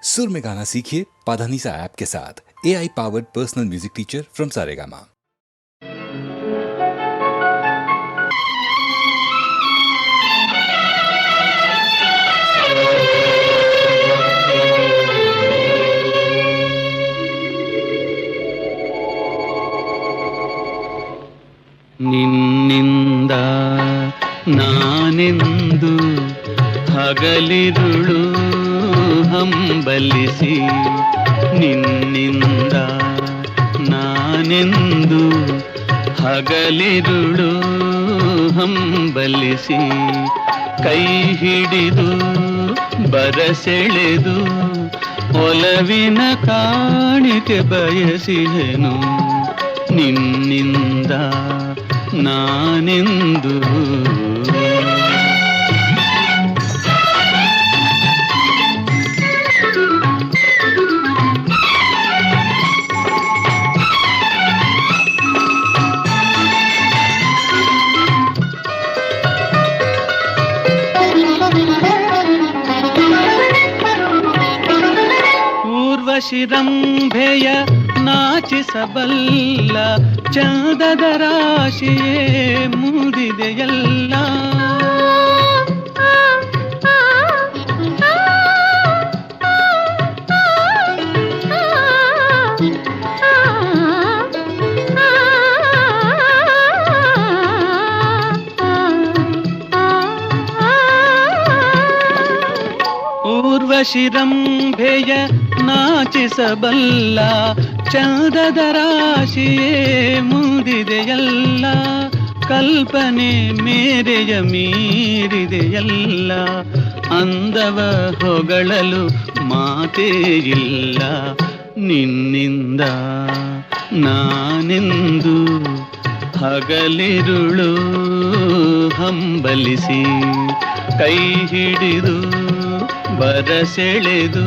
सुर में गाना सीखिए पाधानीसा ऐप के साथ। AI powered personal music teacher from Saregama. ನಿನ್ನಿಂದ ನಾನೆಂದು ಹಗಲಿರುಳು ಹಂಬಲಿಸಿ, ನಿನ್ನಿಂದ ನಾನೆಂದು ಹಗಲಿರುಳು ಹಂಬಲಿಸಿ, ಕೈ ಹಿಡಿದು ಬರಸೆಳೆದು ಒಲವಿನ ಕಾಣಿಕೆ ಬಯಸಿದೆನು, ನಿನ್ನಿಂದ ನಾನೆಂದು. ಊರ್ವಶಿರಂಭೆಯ ನಾಚಿಸಬಲ್ಲ ಚಂದದ ರಾಶಿಯೇ ಮುರಿದೆಯಲ್ಲ, ಊರ್ವಶಿರಂಭೆಯ ನಾಚಿಸಬಲ್ಲ ಚಂದದ ರಾಶಿಯೇ ಮುರಿದೆಯಲ್ಲ, ಕಲ್ಪನೆ ಮೇರೆಯ ಮೀರಿದೆಯಲ್ಲ, ಅಂದವ ಹೊಗಳಲು ಮಾತೇ ಇಲ್ಲ, ನಿನ್ನಿಂದ ನಾನೆಂದು ಹಗಲಿರುಳು ಹಂಬಲಿಸಿ, ಕೈ ಹಿಡಿದು ಬರಸೆಳೆದು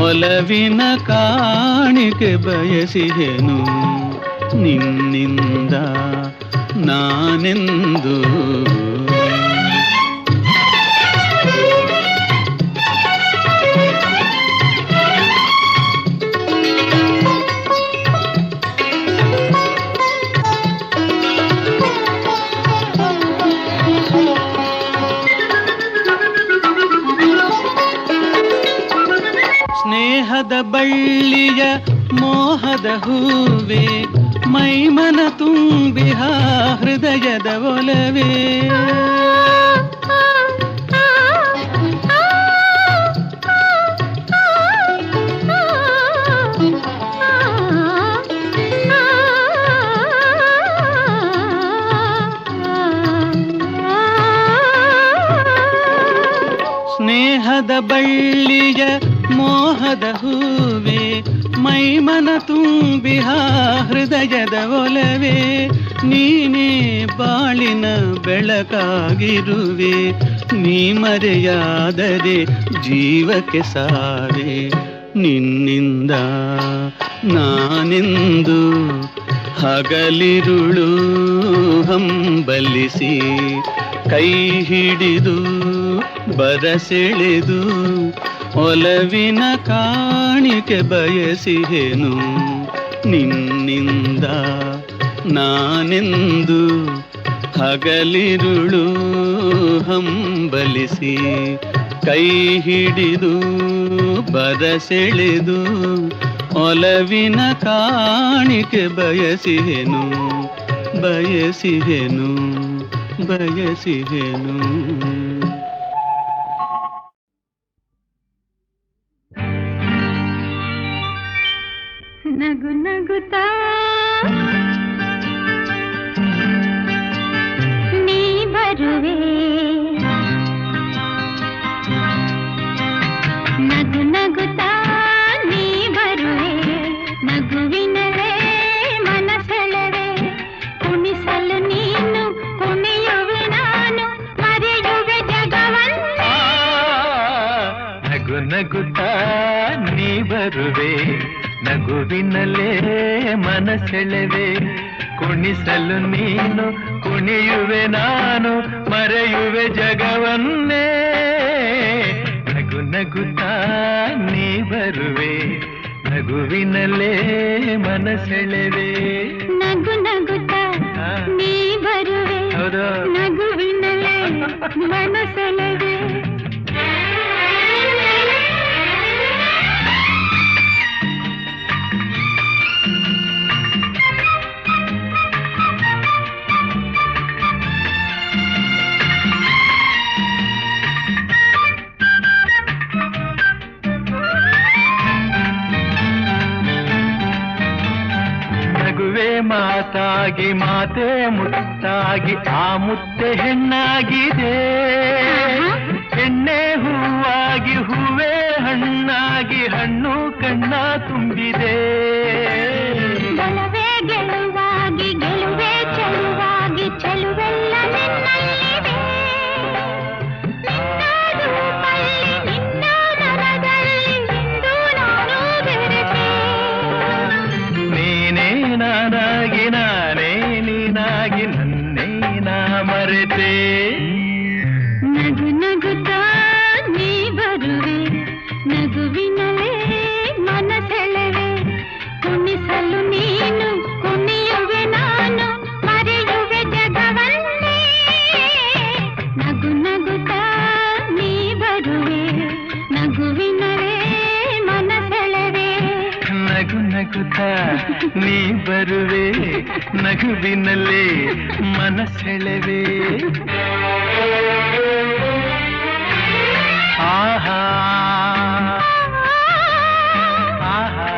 ಒಲವಿನ ಕಾಣಿಕೆ ಬಯಸಿದೆನು, ನಿನ್ನಿಂದ ನಾನೆಂದು. ಸ್ನೇಹದ ಬಳ್ಳಿಯ ಮೋಹದ ಹೂವೆ, ಮೈಮನ ತುಂಬಿಹ ಹೃದಯದ ಒಲವೇ, ಸ್ನೇಹದ ಬಳ್ಳಿಯ ಮೋಹದ ಹೂವೆ, ಮೈಮನ ತುಂಬಿಹ ಹೃದಯದ ಒಲವೇ, ನೀನೇ ಬಾಳಿನ ಬೆಳಕಾಗಿರುವೆ, ನೀ ಮರೆಯಾದರೆ ಜೀವಕ್ಕೆ ಸಾರೆ, ನಿನ್ನಿಂದ ನಾನೆಂದು ಹಗಲಿರುಳು ಹಂಬಲಿಸಿ, ಕೈ ಹಿಡಿದು ಬರಸೆಳೆದು ಒಲವಿನ ಕಾಣಿಕೆ ಬಯಸಿದೆನು, ನಿನ್ನಿಂದ ನಾನೆಂದು ಹಗಲಿರುಳು ಹಂಬಲಿಸಿ, ಕೈ ಹಿಡಿದು ಬರಸೆಳೆದು ಒಲವಿನ ಕಾಣಿಕೆ ಬಯಸಿದೆನು, ಬಯಸಿದೆನು, ಬಯಸಿದೆನು. ನಗು ನಗುತ್ತಾ ನೀ ಬರುವೆ, ನಗು ನಗುತ್ತಾ ನೀ ಬರುವೆ, ನಗುವಿನಲೇ ಮನಸೆಳೆವೆ, ಕುಣಿಸಲು ನೀನು ಕುಣಿಯುವೆ ನಾನು, ಮರೆಯುವೆ ಜಗವನ್ನೇ. ನಗು ನಗುತ್ತಾ ನೀ ಬರುವೆ, ನಗುವಿನಲ್ಲೇ ಮನಸೆಳೆವೆ, ಕುಣಿಸಲು ನೀನು ಕುಣಿಯುವೆ ನಾನು, ಮರೆಯುವೆ ಜಗವನ್ನೇ. ನಗು ನಗುತ್ತಾ ನೀ ಬರುವೆ ನಗುವಿನಲ್ಲೇ ಮನಸೆಳೆವೆ. ನಗು ನಗುತ್ತ ನೀ ಬರುವೆ ಹೌದು. ನಗುವಿನಲ್ಲೇ ಮನಸೆಳೆವೆ. ಮಾತಾಗಿ ಮಾತೆ ಮುತ್ತಾಗಿ ಆ ಮುತ್ತೆ ಹೆಣ್ಣಾಗಿದೆ. ಹೆಣ್ಣೆ ಹೂವಾಗಿ ಹೂವೇ ಹಣ್ಣಾಗಿ ಹಣ್ಣು ಕಣ್ಣ ತುಂಬಿದೆ. ಬಲವೇ ಗೆಲುವಾಗಿ ಗೆಲುವೆ ಚೆಲುವಾಗಿ ಚೆಲುವೆಲ್ಲ ನಿನ್ನಲ್ಲಿದೆ. ನಿನ್ನ ರೂಪಲ್ಲಿ ನಿನ್ನ ಮನದಲ್ಲಿ ಇಂದು ನಾನು ಬೆರೆತೆ. ನೀನೇ ನಾನಾಗಿ ನಾನೇ ನೀನಾಗಿ ನನ್ನೇ ನಾ ಮರೆತೆ. ನಗು ನಗುತ್ತಾ ನೀ ಬರುವೆ ನಗುವಿನಲೇ ಮನಸೆಳೆವೆ. ಕುಣಿಸಲು ನೀನು ಕುಣಿಯುವೆ ನಾನು ಮರೆಯುವೆ ಜಗವನ್ನೇ. ನಗು ನಗುತ್ತಾ ನೀ ಬರುವೆ ನಗುವಿನಲೇ ಮನಸೆಳೆವೆ. ನಗು ನಗುತ್ತಾ ನೀ ಬರುವೆ ನಗುವಿನಲ್ಲೇ ಮನಸೆಳೆವೆ. ಆಹಾ ಆಹಾ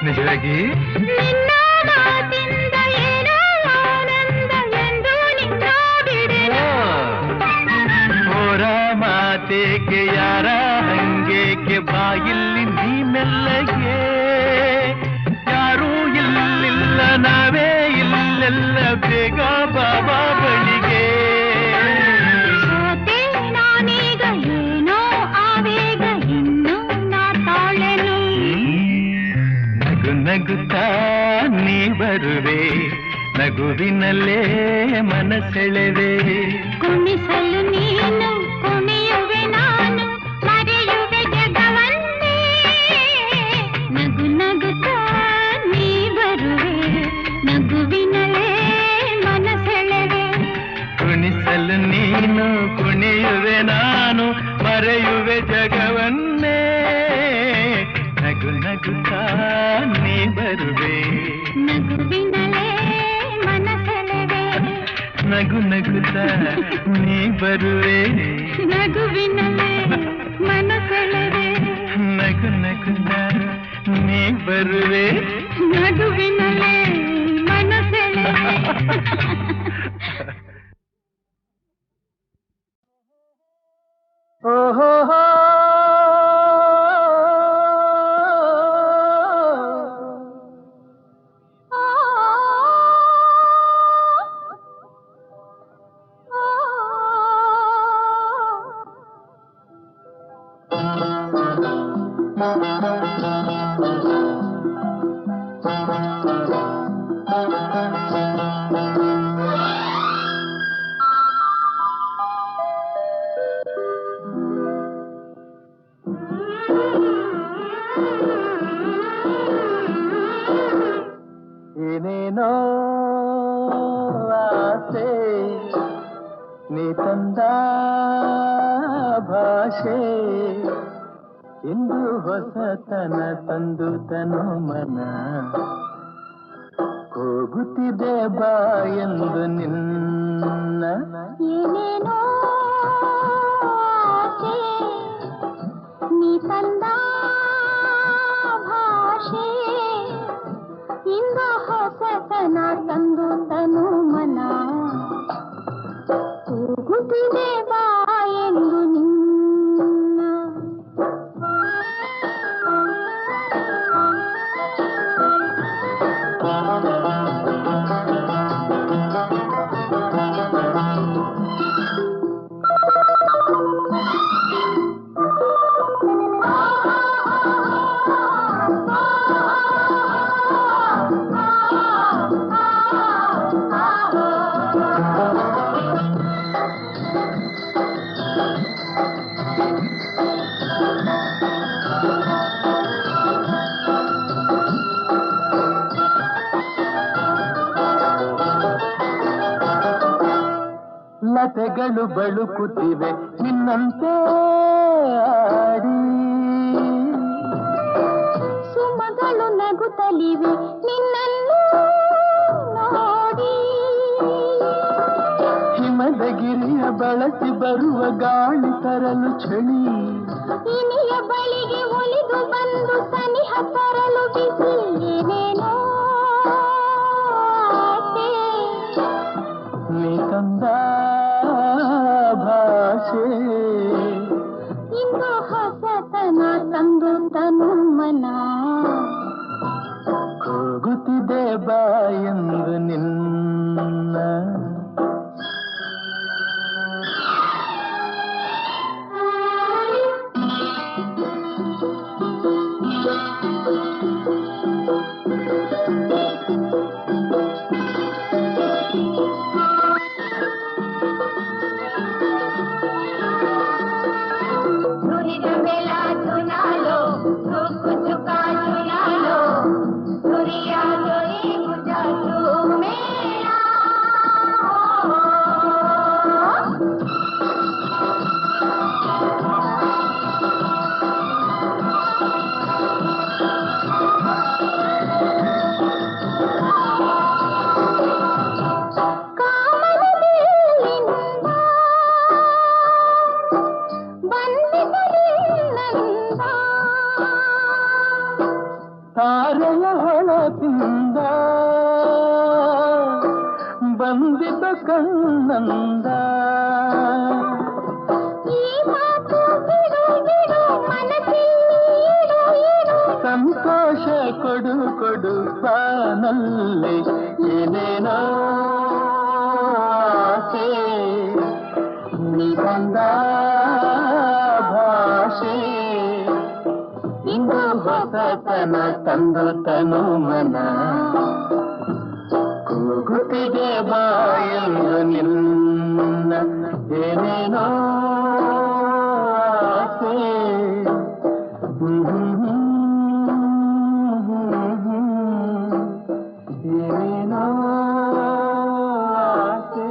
ನಿಜವಾಗಿ ನಿನ್ನ ಮಾತಿಂದ ಏನೋ ಆನಂದ ಎಂದು ನಿನ್ನ ಬಿಡೆನು. ಹೋರ ಮಾತೇಕೆ ಯಾರ ಹಂಗೇಕೆ ಬಾಯಿಲ್ಲಿ ನೀ ಮೆಲ್ಲಗೆ. ಯಾರೂ ಇಲ್ಲಿಲ್ಲ ನಾವೇ ಇಲ್ಲೆಲ್ಲ ಬೇಗ ಬಾಬಾ ಬಳಿಗೆ. ಸೋತೆ ನಾನೀಗ ಏನೋ ಆವೇಗ ಇನ್ನು ನಾ ತಾಳೆನು. ನಗು ನಗುತ್ತಾ ನೀ ಬರುವೆ ನಗುವಿನಲ್ಲೇ ಮನಸೆಳೆವೆ. ಕುಣಿಸಲು ನೀನು ಕುಣಿಯುವೆ ನಾನು ಮರೆಯುವೆ ಜಗವನ್ನೇ. ನಗು ನಗುತ್ತಾ ನೀ ಬರುವೆ ನಗುವಿನಲೇ ಮನಸೆಳೆವೆ. ಕುಣಿಸಲು ನೀನು ಕುಣಿಯುವೆ ನಾನು ಮರೆಯುವೆ ಜಗವನ್ನೇ. ನಗು ನಗುತ್ತಾ ನೀ ಬರುವೆ ನಗುವಿನಲೇ ಮನಸೆಳೆವೆ. ನಗು ನಗುತ್ತಾ ನೀ ಬರುವೆ ನಗುವಿನಲೇ ಮನಸೆಳೆವೆ. ನಗು ನಗುತ್ತಾ ನೀ ಬರುವೆ ನಗುವಿನಲೇ ಮನಸೆಳೆವೆ. ಓಹೋ ಏನೇನೋ ಆಸೆ ನೀ ತಂದ ಭಾಷೆ ಇಂದು ಹೊಸತನ ತಂದು ತನು ಮನ ಹೋಗುತ್ತಿದೆ ಬಾ ಎಂದು ನಿನ್ನ. ಏನೇನೋ ಆಸೆ ನೀ ತಂದ ಭಾಷೆ ಇಂದು ಹೊಸತನ ತಂದು ತನು ಮನ ಹೋಗುತ್ತಿದೆ ಬಾ ಎಂದು ನಿನ್ನ. ಕರೆಗಳು ಬಳುಕುತ್ತಿವೆ ನಿನ್ನಂತೆ ಆಡಿ. ಸುಮಗಳು ನಗುತ್ತಲಿವೆ ನಿನ್ನನ್ನು ನೋಡಿ. ಹಿಮದ ಗಿರಿಯ ಬಳಸಿ ಬರುವ ಗಾಳಿ ತರಲು ಚಳಿ. ಇನಿಯ ಬಳಿಗೆ ಒಲಿದು ಬಂದು ಸನಿಹ ತರಲು ಬಿಸಿ. ಏನೇನೋ ಆಸೆ ನೀ ತಂದ ಭಾಷೆ. ಇಂದು ಹೊಸತನ ತಂದು ತನು ಮನ. ಕೂಗುತ್ತಿದೆ ಬಾ ಎಂದು ನಿನ್ನ. ತಾರೆಯ ಹೊಳಪಿಂದ ಬಂದಿದ್ದ ಕಣ್ಣಂದ. ಈ ಮಾತು ಬಿಡು ಬಿಡು ಸಂತೋಷ ಕೊಡು ಕೊಡು ಬಾನಲ್ಲಿ ಏನೇನೋ ಆಸೆ. ನೀ ಬಂದ ಭಾಷೆ ಇಂದು ಹೊಸತನ ತಂದು ತನು ಮನ. ಕೂಗುತ್ತಿದೆ ಬಾಯಲು ನಿನ್ನ ಏನೇನೋ ಆಸೆ. ಏನೇನೋ ಆಸೆ.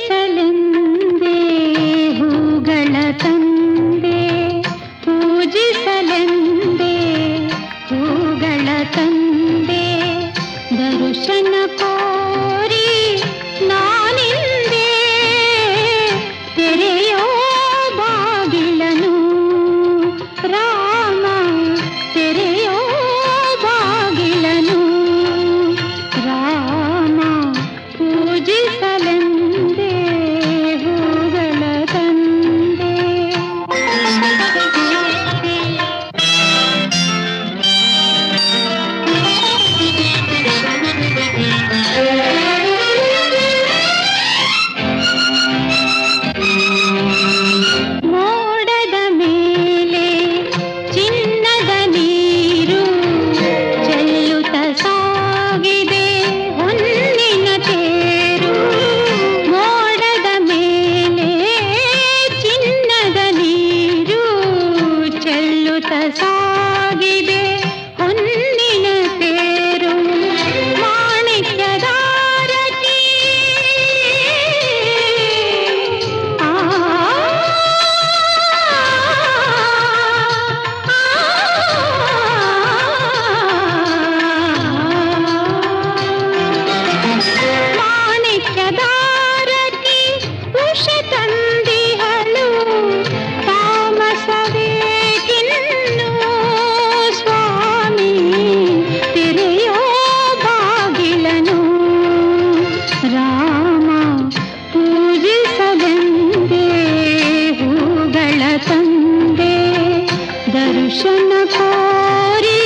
ಪೂಜಿಸಲೆಂದೇ ಹೂಗಳ ತಂದೆ, ಪೂಜಿಸಲೆಂದೇ ಹೂಗಳ ತಂದೆ. ದರ್ಶನ ಕೋರಿ ನಾನಿಂದೆ ತೆರೆಯೋ ಬಾಗಿಲನು ರಾಮ, ತೆರೆಯೋ ಬಾಗಿಲನು ರಾಮ. ಪೂಜಿಸಲೆಂದೇ ಹೂಗಳ ತಂದೆ. ಮೋಡದ ಮೇಲೆ ಚಿನ್ನದ ನೀರು ಚೆಲ್ಲುತ್ತ ಸಾಗಿದೆ ಹೊನ್ನಿನ ತೇರು. ಮೋಡದ ಮೇಲೆ ಚಿನ್ನದ ನೀರು ಚೆಲ್ಲುತ್ತ ಸಾಗಿದೆ ಹೊನ್ನಿನ ತೇರು. ಮಾಣಿಕ್ಯದಾರತಿ ಆ ಮಾಣಿಕ್ಯದಾರತಿ ಉಷ ತಂದಿಹಳು ತಾಮಸವೇಕಿನ್ನು ಸ್ವಾಮಿ, ತೆರೆಯೋ ಬಾಗಿಲನು ರಾಮ. ಪೂಜಿಸಲೆಂದೇ ಹೂಗಳ ತಂದೆ, ದರ್ಶನ ಕೋರಿ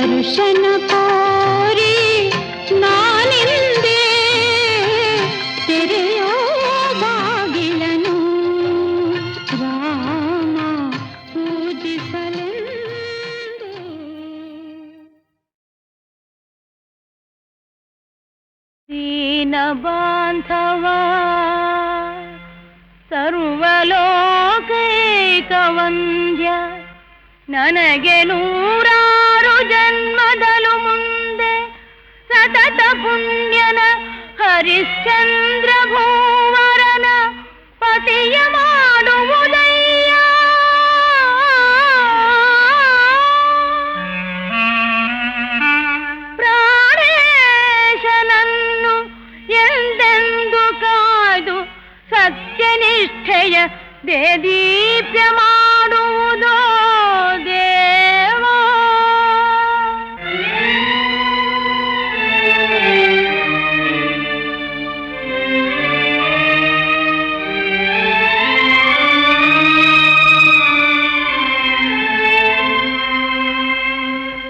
ದರ್ಶನ ಕೋರಿ ನಾನಿಂದೆ ತೆರೆಯೋ ಬಾಗಿಲನು ರಾಮ ಪೂಜಿಸಲೆಂದು. ದೀನ ಬಾಂಧವ ಸರ್ವಲೋಕೈಕವಂದ್ಯ ನನಗೆ ನೂರಾರು ಜನ್ಮದಲು ಮುಂದೆ ಸತತ ಪುಣ್ಯನ ಹರಿಶ್ಚಂದ್ರ ಭೂವರನ ಪತಿಯ ಮಾಡುವುದಯ್ಯ. ಪ್ರಾಣೇಶನನ್ನು ಎಂದೆಂದು ಕಾದು ಸತ್ಯನಿಷ್ಠೆಯ ದೇದೀಪ್ಯ ಮಾಡುವುದೋ ದೇವಾ.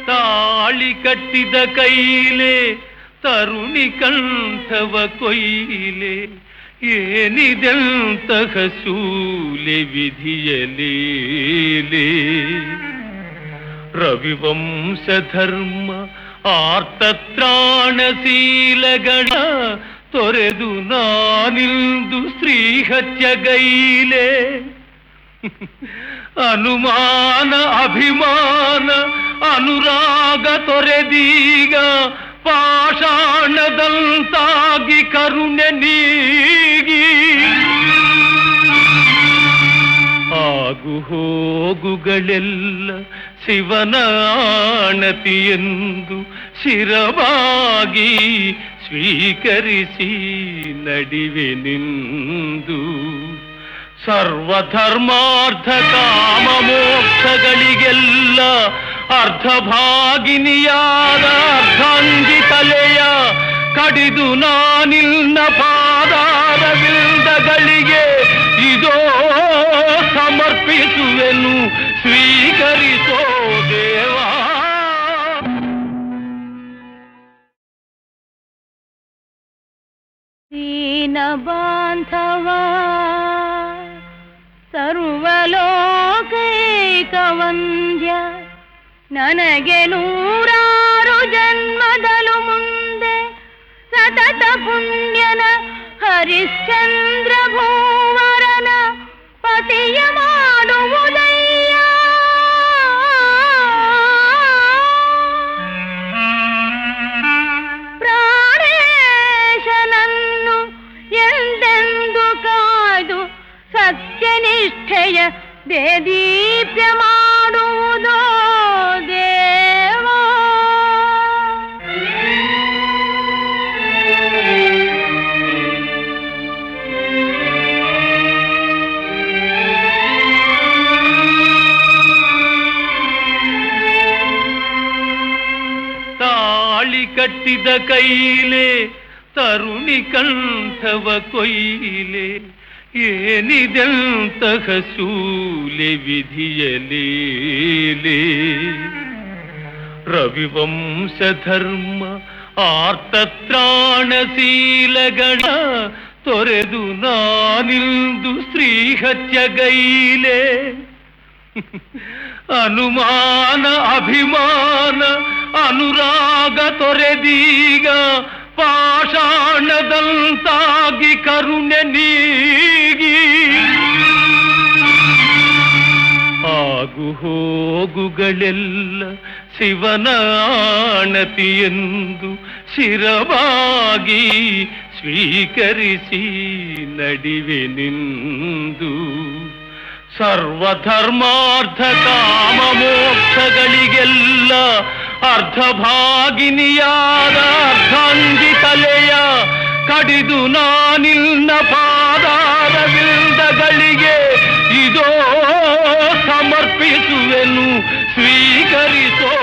ತಾಳಿ ಕಟ್ಟಿದ ಕೈಲೆ ತರುಣಿ ಕಂಠವ ಕೊಯ್ಲೆ ಏನಿದೆಂತಹ ಶೂಲೆ ವಿಧಿಯಲೀಲೆ. ರವಿವಂಶ ಧರ್ಮ ಆರ್ತತ್ರಾಣಶೀಲಗಳ ತೊರೆದು ನಾನಿಂದು ಶ್ರೀಹತ್ಯಗೈಲೆ. ಅನುಮಾನ ಅಭಿಮಾನ ಅನುರಾಗ ತೊರೆದೀಗ ಪಾಷಾಣದಂತಾಗಿ ಕರುಣೆ ನೀಗಿ ಆಗು ಹೋಗುಗಳೆಲ್ಲ ಶಿವನ ಆಣತಿಯೆಂದು ಶಿರವಾಗಿ ಸ್ವೀಕರಿಸಿ ನಡಿವೆ ನಿಂದು. ಸರ್ವಧರ್ಮಾರ್ಥ ಕಾಮ ಮೋಕ್ಷಗಳಿಗೆಲ್ಲ ಅರ್ಧಭಾಗಿನಿಯಾದ ಅರ್ಧಾಂಗಿ ತಲೆಯ ಕಡಿದು ನಾನಿನ್ನ ಪಾದಾರವಿಂದಗಳಿಗೆ ಇದೋ ಸಮರ್ಪಿಸುವೆನು ಸ್ವೀಕರಿಸೋ ದೇವಾ. ದೀನ ಬಾಂಧವ ಸರ್ವಲೋಕೈಕವಂದ್ಯ ನನಗೆ ನೂರಾರು ಜನ್ಮದಲು ಮುಂದೆ ಸತತ ಪುಣ್ಯನ ಹರಿಶ್ಚಂದ್ರ ಭೂವರನ ಪತಿಯ ಮಾಡುವುದಯ್ಯ. ಪ್ರಾಣೇಶನನ್ನು ಎಂದೆಂದು ಕಾದು ಸತ್ಯನಿಷ್ಠೆಯ ದೇದೀಪ್ಯ ಮಾಡುವುದೋ ದೇವಾ. ತಾಳಿ ಕಟ್ಟಿದ ಕೈಲೆ ತರುಣಿ ಕಂಠವ ಕೊಯ್ಲೆ ಏನಿದೆಂತಹ ಶೂಲೆ ವಿಧಿಯಲೀಲೆ. ರವಿವಂಶ ಧರ್ಮ ಆರ್ತತ್ರಾಣಶೀಲಗಳ ತೊರೆದು ನಾನಿಂದು ಶ್ರೀಹತ್ಯಗೈಲೆ. ಅನುಮಾನ ಅಭಿಮಾನ ಅನುರಾಗ ತೊರೆದೀಗ ಪಾಷಾಣದಂತಾಗಿ ಕರುಣೆ ನೀಗಿ ಆಗು ಹೋಗುಗಳೆಲ್ಲ ಶಿವನ ಆಣತಿಯೆಂದು ಶಿರವಾಗಿ ಸ್ವೀಕರಿಸಿ ನಡಿವೆ ನಿಂದು. ಸರ್ವಧರ್ಮಾರ್ಥ ಕಾಮ ಮೋಕ್ಷಗಳಿಗೆಲ್ಲ ಅರ್ಧಭಾಗಿನಿಯಾದ ಅರ್ಧಾಂಗಿ ತಲೆಯ ಕಡಿದು ನಾನಿನ್ನ ಪಾದಾರವಿಂದಗಳಿಗೆ ಇದೋ ಸಮರ್ಪಿಸುವೆನು ಸ್ವೀಕರಿಸೋ